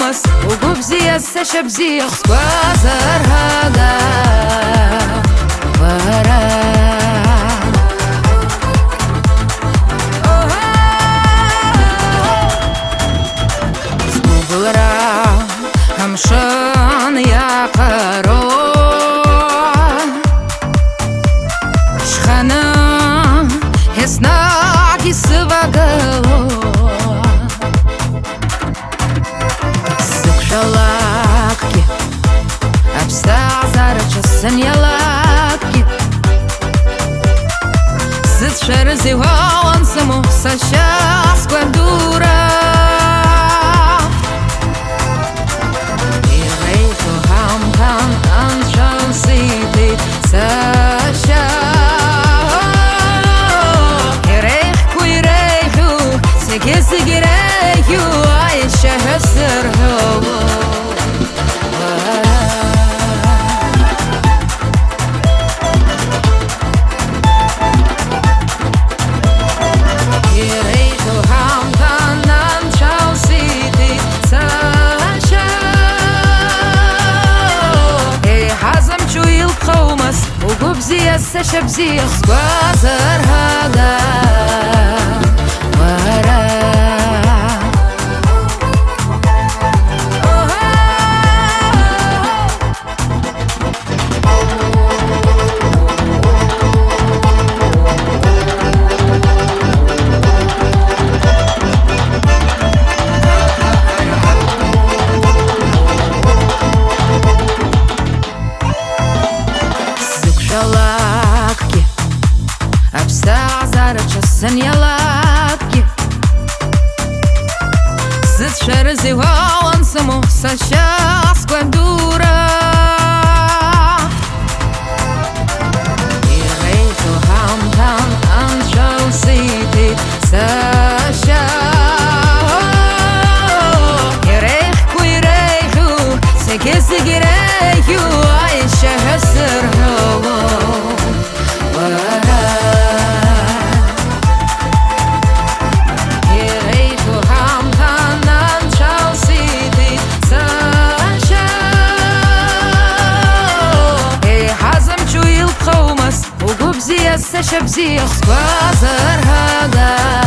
Thomas, Ugubzia Seshabzia Squazar Haga Vara Zgublara Hamshan Yakaro Shkhana Hesna Gisvagalo Лапки, обстазара часанья лапки. Зыц шерзивал он саму саща сквадура. И рейху хам-хам аншал ситы саща. И рейху сиги рейху, а еще хасырху. Ugubzia Seshabzia Squazar Haga Vara лапки, обстазара часанья лапки. Зыц шерзивал он саму саща сквадура. И рейху хам-хам аншал ситы саща. И рейху сиги рейху, а еще хасырху. Ugubzia Seshabzia Squazar Haga